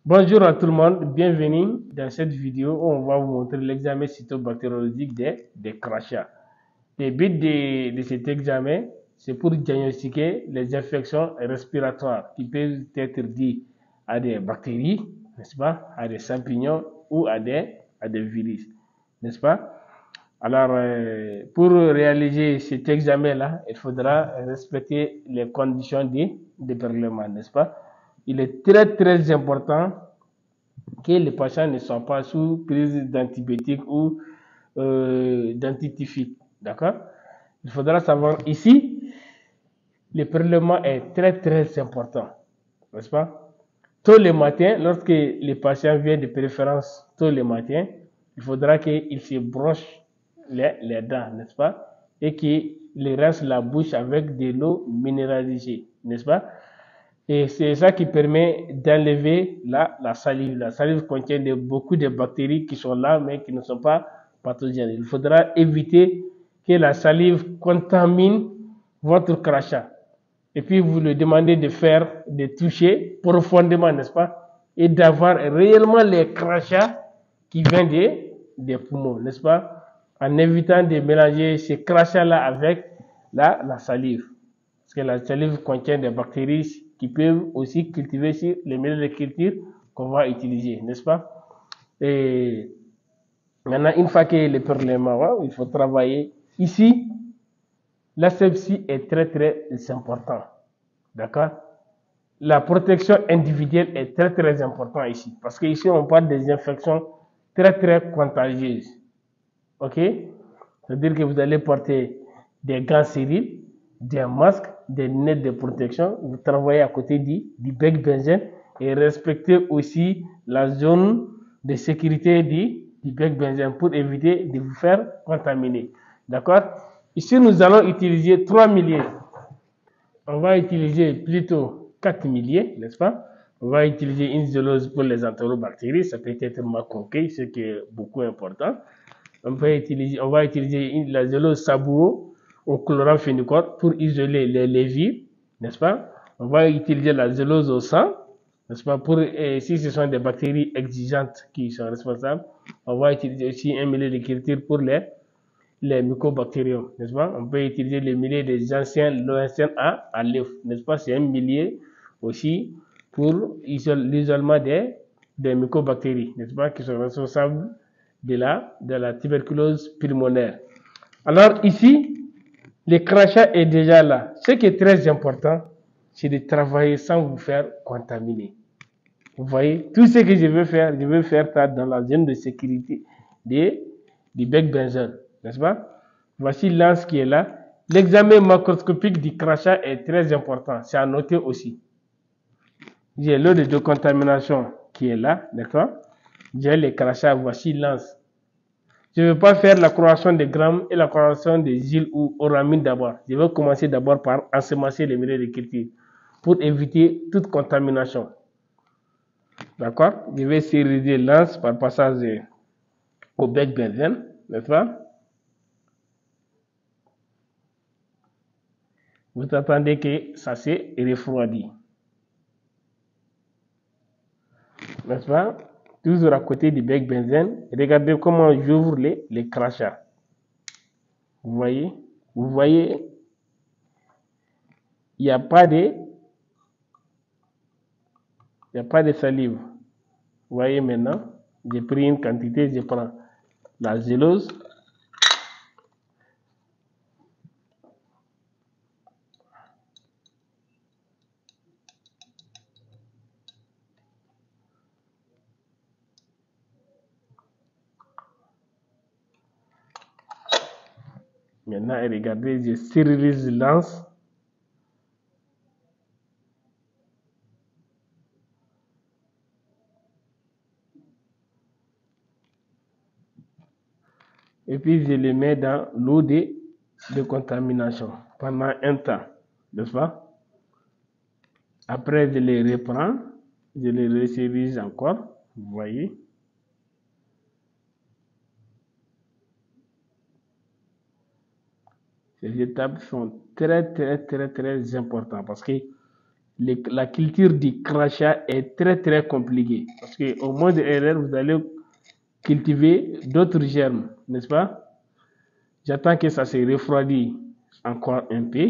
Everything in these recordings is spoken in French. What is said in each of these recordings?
Bonjour à tout le monde, bienvenue dans cette vidéo où on va vous montrer l'examen cytobactériologique des crachats. Le but de cet examen, c'est pour diagnostiquer les infections respiratoires qui peuvent être dues à des bactéries, n'est-ce pas, à des champignons ou à des virus, n'est-ce pas? Alors, pour réaliser cet examen-là, il faudra respecter les conditions de département, n'est-ce pas? Il est très important que les patients ne soient pas sous prise d'antibiotiques ou d'antityphiques. D'accord? Il faudra savoir ici, le prélèvement est très important. N'est-ce pas? Tôt le matin, lorsque les patients viennent de préférence tôt le matin, il faudra qu'ils se brochent les dents, n'est-ce pas? Et qu'ils rincent la bouche avec de l'eau minéralisée, n'est-ce pas? Et c'est ça qui permet d'enlever la salive. La salive contient beaucoup de bactéries qui sont là, mais qui ne sont pas pathogènes. Il faudra éviter que la salive contamine votre crachat. Et puis, vous le demandez de toucher profondément, n'est-ce pas? Et d'avoir réellement les crachats qui viennent des poumons, n'est-ce pas? En évitant de mélanger ces crachats-là avec la salive. Parce que la salive contient des bactéries qui peuvent aussi cultiver sur les méthodes de culture qu'on va utiliser, n'est-ce pas? Et maintenant, une fois que le prélèvement, il faut travailler. Ici, l'asepsie est très important. D'accord? La protection individuelle est très importante ici. Parce qu'ici, on parle des infections très contagieuses. OK? C'est-à-dire que vous allez porter des gants stériles, des masques, des lunettes de protection. Vous travaillez à côté du bec benzène et respectez aussi la zone de sécurité du bec benzène pour éviter de vous faire contaminer. D'accord? Ici, nous allons utiliser 3 milliers. On va utiliser plutôt 4 milliers, n'est-ce pas? On va utiliser une zélose pour les entérobactéries, ça peut être macronquée, ce qui est beaucoup important. On va utiliser la zélose saburo au chloramphénicol pour isoler les lévures, n'est-ce pas? On va utiliser la zélose au sang, n'est-ce pas? Si ce sont des bactéries exigeantes qui sont responsables, on va utiliser aussi un milieu de culture pour les mycobactériums, n'est-ce pas? On peut utiliser le milieu des anciens l'OSN à l'œuf, n'est-ce pas? C'est un milieu aussi pour l'isolement des mycobactéries, n'est-ce pas? Qui sont responsables de la tuberculose pulmonaire. Alors ici, le crachat est déjà là. Ce qui est très important, c'est de travailler sans vous faire contaminer. Vous voyez, tout ce que je veux faire ça dans la zone de sécurité du bec benzène, n'est-ce pas? Voici l'anse qui est là. L'examen macroscopique du crachat est très important. C'est à noter aussi. J'ai l'eau de décontamination qui est là, d'accord? J'ai les crachats, voici l'anse. Je ne vais pas faire la croissance des grammes et la croissance des îles ou oramines d'abord. Je vais commencer d'abord par ensemencer les milieux de culture pour éviter toute contamination. D'accord? Je vais stériliser l'anse par passage au bec benzène, n'est-ce pas? Vous attendez que ça se refroidit. N'est-ce pas? Toujours à côté du bec benzène. Regardez comment j'ouvre les crachats. Vous voyez? Vous voyez? Il n'y a pas de salive. Vous voyez maintenant? J'ai pris une quantité, je prends la zélose. Maintenant, regardez, je stérilise l'anse. Et puis, je le mets dans l'eau de contamination pendant un temps. N'est-ce pas? Après, je les reprends. Je les restérilise encore. Vous voyez? Ces étapes sont très importantes parce que la culture du crachat est très compliquée. Parce qu'au mode erreur, vous allez cultiver d'autres germes, n'est-ce pas? J'attends que ça se refroidisse encore un peu.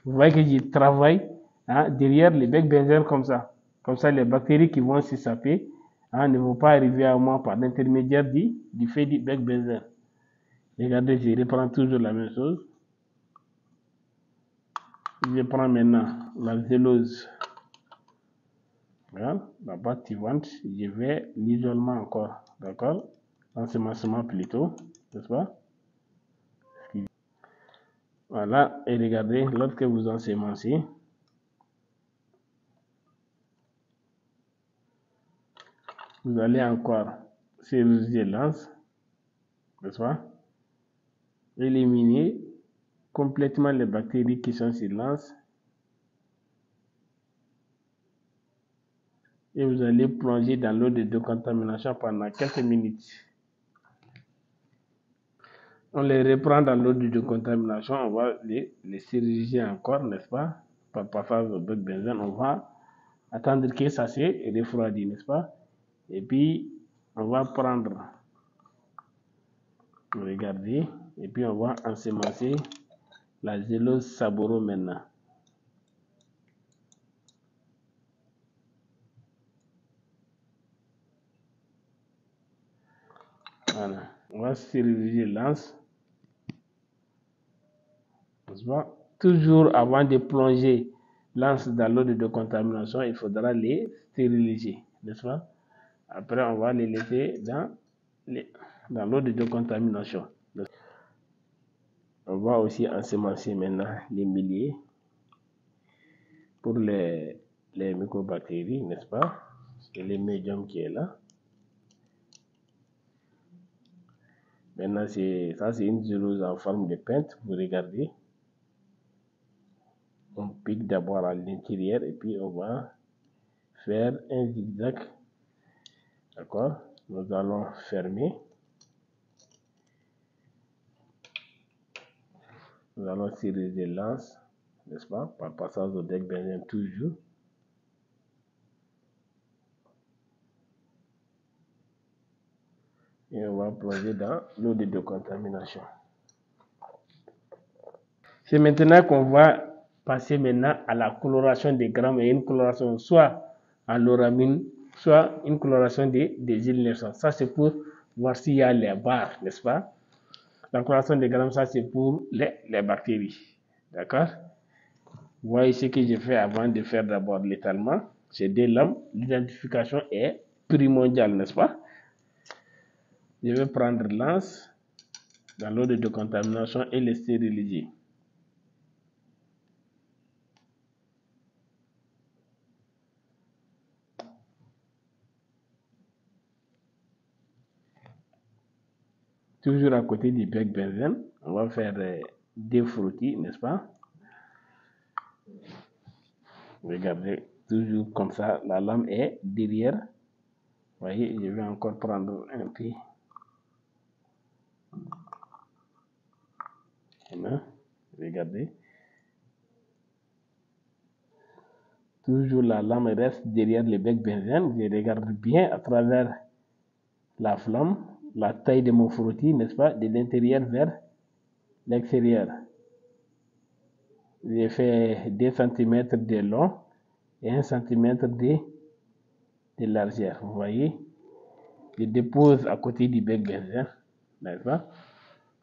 Vous voyez que je travaille derrière les becs benzène comme ça. Comme ça, les bactéries qui vont se saper ne vont pas arriver à moi par l'intermédiaire du fait du bec benzène. Regardez, je reprends toujours la même chose. Je prends maintenant la zélose. Voilà, la boîte suivante, je vais l'isolement encore. D'accord? Ensemencement plutôt, n'est-ce pas? Voilà, et regardez, lorsque vous ensemencez, vous allez encore stériliser l'anse, n'est-ce pas? Éliminer complètement les bactéries qui sont sur l'anse. Et vous allez plonger dans l'eau de décontamination pendant quelques minutes. On les reprend dans l'eau de décontamination, on va les stériliser encore, n'est-ce pas? Par passage au bec benzène, on va attendre que ça se refroidisse, n'est-ce pas? Et puis, on va prendre, regardez, et puis on va ensemencer la zélose saboro maintenant. Voilà, on va stériliser l'anse. Toujours avant de plonger l'anse dans l'eau de décontamination, il faudra les stériliser, n'est-ce pas? Après, on va les laisser dans l'eau de décontamination. On va aussi ensemencer maintenant les milliers pour les mycobactéries, n'est-ce pas? C'est le médium qui est là. Maintenant, ça c'est une zélose en forme de pinte, vous regardez. On pique d'abord à l'intérieur et puis on va faire un zigzag. D'accord? Nous allons fermer. Nous allons stériliser l'anse, n'est-ce pas? Par passage au bec benzène toujours. Et on va plonger dans l'eau de décontamination. C'est maintenant qu'on va passer maintenant à la coloration des grammes et une coloration soit en loramine, soit une coloration des îles Nelson. Ça, c'est pour voir s'il y a les barres, n'est-ce pas? La coloration des grammes, ça, c'est pour les bactéries. D'accord? Vous voyez ce que j'ai fait avant de faire d'abord l'étalement. C'est deux lames. L'identification est primordiale, n'est-ce pas? Je vais prendre l'anse dans l'eau de décontamination et le stériliser. Toujours à côté du bec benzène, on va faire des frottis, n'est-ce pas? Regardez, toujours comme ça, la lame est derrière. Vous voyez, je vais encore prendre un peu. Voilà, regardez. Toujours la lame reste derrière le bec benzène. Je regarde bien à travers la flamme, la taille de mon frottis, n'est-ce pas, de l'intérieur vers l'extérieur. J'ai fait 2 cm de long et 1 cm de largeur. Vous voyez, je dépose à côté du bec benzène, n'est-ce pas?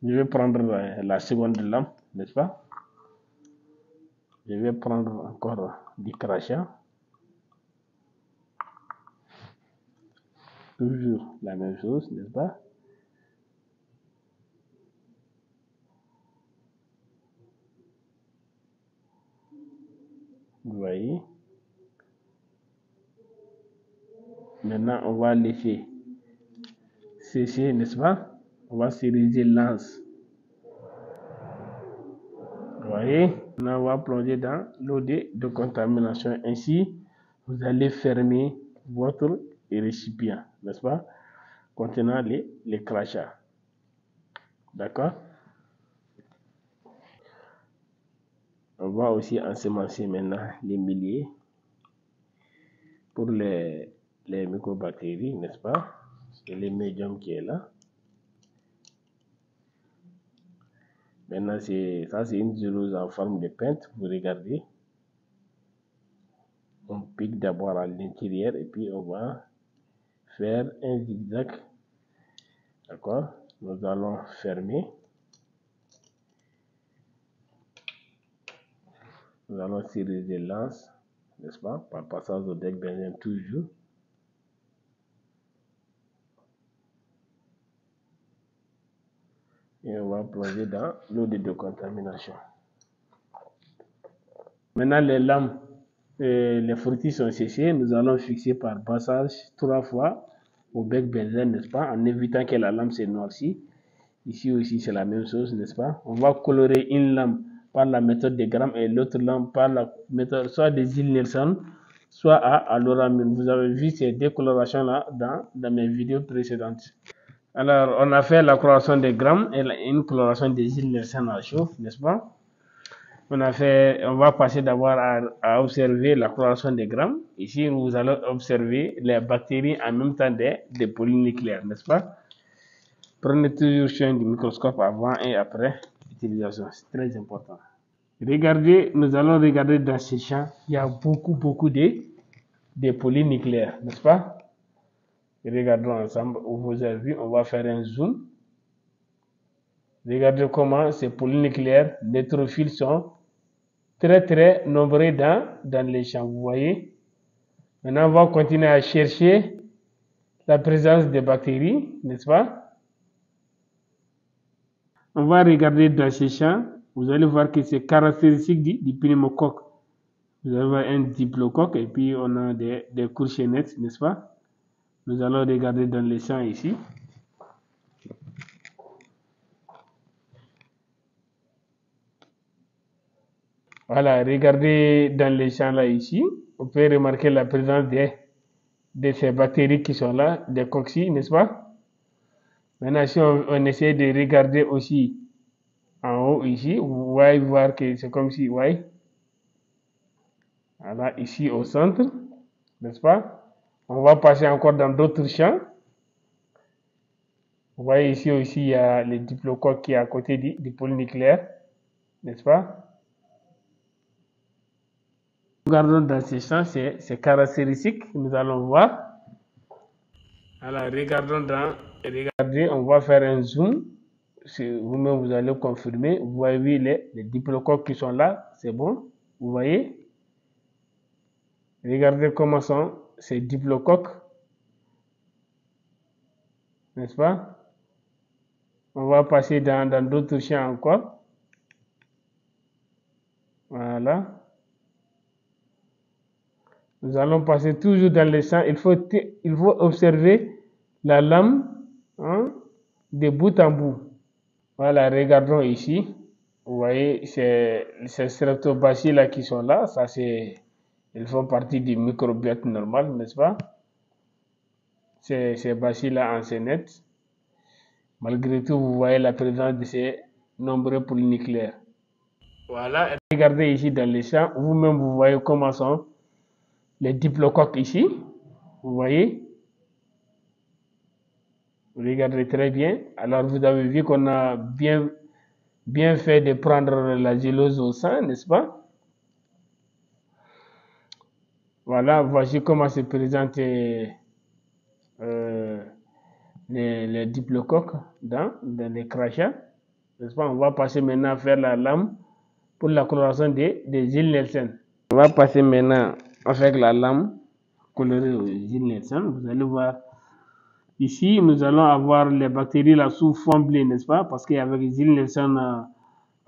Je vais prendre la seconde lame, n'est-ce pas? Je vais prendre encore du crachat. Toujours la même chose, n'est-ce pas? Vous voyez? Maintenant, on va laisser sécher, n'est-ce pas? On va stériliser l'anse. Vous voyez? Maintenant, on va plonger dans l'eau de contamination. Ainsi, vous allez fermer votre récipient, n'est-ce pas? Contenant les crachats. D'accord? On va aussi ensemencer maintenant les milliers. pour les mycobactéries, n'est-ce pas? C'est le médium qui est là. Maintenant, ça c'est une zélose en forme de pinte, vous regardez. On pique d'abord à l'intérieur et puis on va faire un zigzag. D'accord? Nous allons fermer. Nous allons tirer des lances, n'est-ce pas? Par passage au deck benzène toujours. Et on va plonger dans l'eau de décontamination. Maintenant, les lames, les fructis sont séchés. Nous allons fixer par passage 3 fois au bec benzène, n'est-ce pas? En évitant que la lame se noircisse. Ici aussi, c'est la même chose, n'est-ce pas? On va colorer une lame par la méthode des grammes et l'autre lame par la méthode soit des Ziel-Nielsen, soit à l'oramine. Vous avez vu ces décolorations-là dans mes vidéos précédentes. Alors, on a fait la coloration des grammes et une coloration des Ziel-Nielsen à chaud, n'est-ce pas? On va passer d'abord à observer la coloration des grammes. Ici, nous allons observer les bactéries en même temps des polynucléaires, n'est-ce pas? Prenez toujours soin du microscope avant et après l'utilisation, c'est très important. Regardez, nous allons regarder dans ce champ, il y a beaucoup de polynucléaires, n'est-ce pas? Regardons ensemble, vous avez vu, on va faire un zoom. Regardez comment ces polynucléaires neutrophiles sont très nombreux dans les champs, vous voyez. Maintenant, on va continuer à chercher la présence des bactéries, n'est-ce pas? On va regarder dans ces champs, vous allez voir que c'est caractéristique du pneumocoque. Vous allez voir un diplocoque et puis on a des courgenettes, n'est-ce pas? Nous allons regarder dans les champs ici. Voilà, regardez dans les champs là ici. On peut remarquer la présence de ces bactéries qui sont là, des cocci, n'est-ce pas? Maintenant, si on essaie de regarder aussi en haut ici, vous voyez voir que c'est comme si, voyez, voilà, ici au centre, n'est-ce pas? On va passer encore dans d'autres champs. Vous voyez ici aussi, il y a le diplocoque qui est à côté du polynucléaire, n'est-ce pas? Regardons dans ces champs, c'est caractéristique, nous allons voir. Alors, regardez, on va faire un zoom. Vous-même, vous allez confirmer. Vous voyez les diplocoques qui sont là, c'est bon. Vous voyez? Regardez comment sont ces diplocoques. N'est-ce pas? On va passer dans d'autres champs encore. Voilà. Nous allons passer toujours dans les champs. Il faut observer la lame de bout en bout. Voilà, regardons ici. Vous voyez, ces streptobacilles là qui sont là, ça ils font partie du microbiote normal, n'est-ce pas? Ces bacilles là anciennettes. Malgré tout, vous voyez la présence de ces nombreux polynucléaires. Voilà, regardez ici dans les champs, vous-même vous voyez comment sont les diplocoques ici. Vous voyez? Vous regardez très bien. Alors vous avez vu qu'on a bien fait de prendre la zélose au sein, n'est-ce pas? Voilà, voici comment se présentent les diplocoques dans les crachats. N'est-ce pas? On va passer maintenant à faire la lame pour la coloration des Ziel-Nielsen. On va passer maintenant avec la lame colorée aux Ziel-Nielsen. Vous allez voir ici, nous allons avoir les bactéries là sous fond bleu, n'est-ce pas? Parce qu'avec les Ziel-Nielsen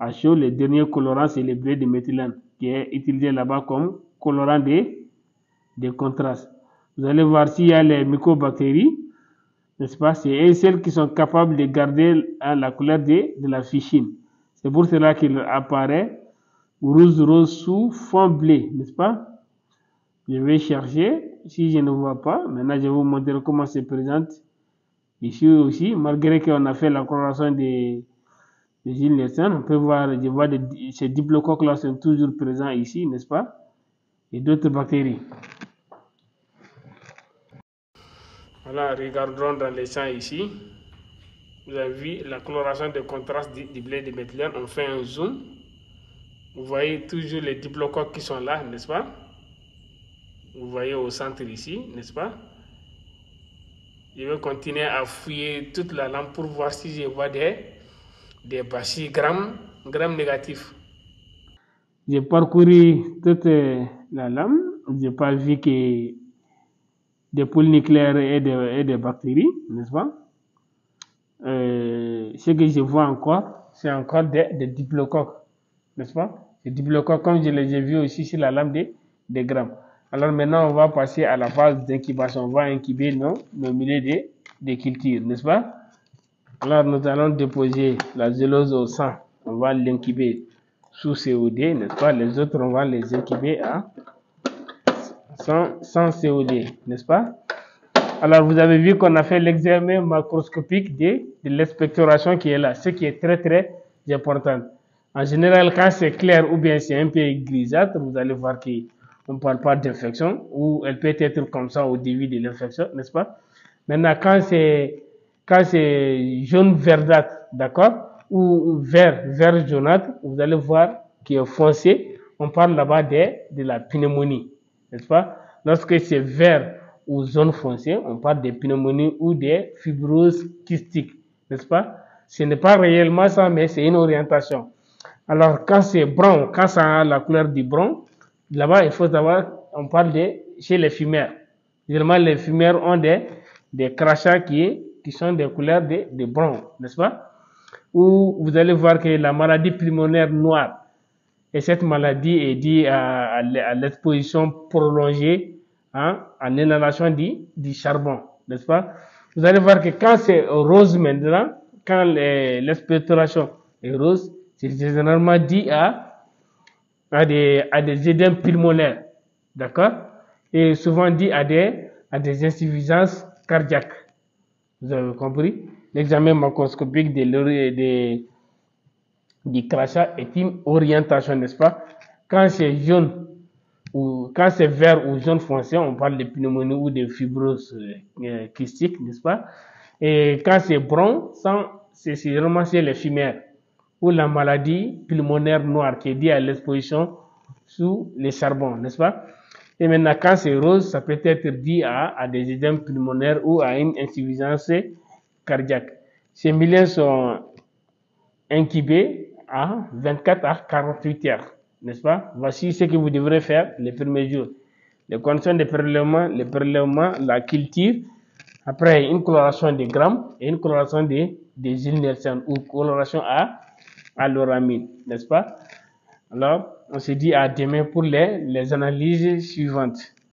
à chaud, le dernier colorant c'est le bleu de méthylène qui est utilisé là-bas comme colorant des contrastes. Vous allez voir s'il y a les mycobactéries, n'est-ce pas? C'est celles qui sont capables de garder la couleur de la fichine. C'est pour cela qu'il apparaît rose sous fond bleu, n'est-ce pas? Je vais chercher. Si je ne vois pas, maintenant je vais vous montrer comment se présente ici aussi. Malgré qu'on a fait la coloration des Ziel-Nielsen, on peut voir, je vois ces diplocoques là sont toujours présents ici, n'est-ce pas? Et d'autres bactéries. Alors, regardons dans les champs ici. Vous avez vu la coloration de contraste du blé de méthylène. On fait un zoom. Vous voyez toujours les diplocoques qui sont là, n'est-ce pas? Vous voyez au centre ici, n'est-ce pas? Je vais continuer à fouiller toute la lampe pour voir si je vois des bâchis grammes négatifs. J'ai parcouru toute la lame. Je n'ai pas vu que des poules nucléaires et des bactéries, n'est-ce pas? Ce que je vois encore, c'est encore des diplocoques, n'est-ce pas? Ces diplocoques, comme je les ai vus aussi sur la lame des grammes. Alors maintenant, on va passer à la phase d'incubation. On va incuber nos milliers de cultures, n'est-ce pas? Alors nous allons déposer la zélose au sang. On va l'incuber sous COD, n'est-ce pas? Les autres, on va les incuber sans COD, n'est-ce pas? Alors, vous avez vu qu'on a fait l'examen macroscopique de l'expectoration qui est là, ce qui est très, très important. En général, quand c'est clair ou bien c'est un peu grisâtre, vous allez voir qu'on ne parle pas d'infection ou elle peut être comme ça au début de l'infection, n'est-ce pas? Maintenant, quand c'est jaune verdâtre, d'accord, ou vert jaunâtre, vous allez voir qu'il est foncé. On parle là-bas de la pneumonie, n'est-ce pas? Lorsque c'est vert ou zone foncée, on parle de pneumonie ou des fibroses kystiques, n'est-ce pas? Ce n'est pas réellement ça, mais c'est une orientation. Alors, quand c'est brun, quand ça a la couleur du brun, là-bas, il faut savoir, on parle chez les fumeurs. Généralement, les fumeurs ont des crachats qui sont des couleurs de brun, n'est-ce pas? Ou vous allez voir que la maladie pulmonaire noire, et cette maladie est due à l'exposition prolongée en inhalation du charbon, n'est-ce pas? Vous allez voir que quand c'est rose maintenant, quand l'expectoration est rose, c'est généralement dû à des édèmes pulmonaires, d'accord? Et souvent dit à des insuffisances cardiaques. Vous avez compris? L'examen macroscopique du crachat est une orientation, n'est-ce pas? Quand c'est jaune ou quand c'est vert ou jaune foncé, on parle de pneumonie ou de fibrose kystique, n'est-ce pas? Et quand c'est brun, c'est vraiment chez les fumeurs ou la maladie pulmonaire noire qui est due à l'exposition sous les charbons, n'est-ce pas? Et maintenant, quand c'est rose, ça peut être dû à des édèmes pulmonaires ou à une insuffisance cardiaque. Ces milliers sont incubés à 24 à 48 heures, n'est-ce pas? Voici ce que vous devrez faire les premiers jours. Les conditions de prélèvement, la culture, après une coloration des grammes et une coloration des ilnertiennes ou coloration à l'oramine, n'est-ce pas? Alors, on se dit à demain pour les analyses suivantes.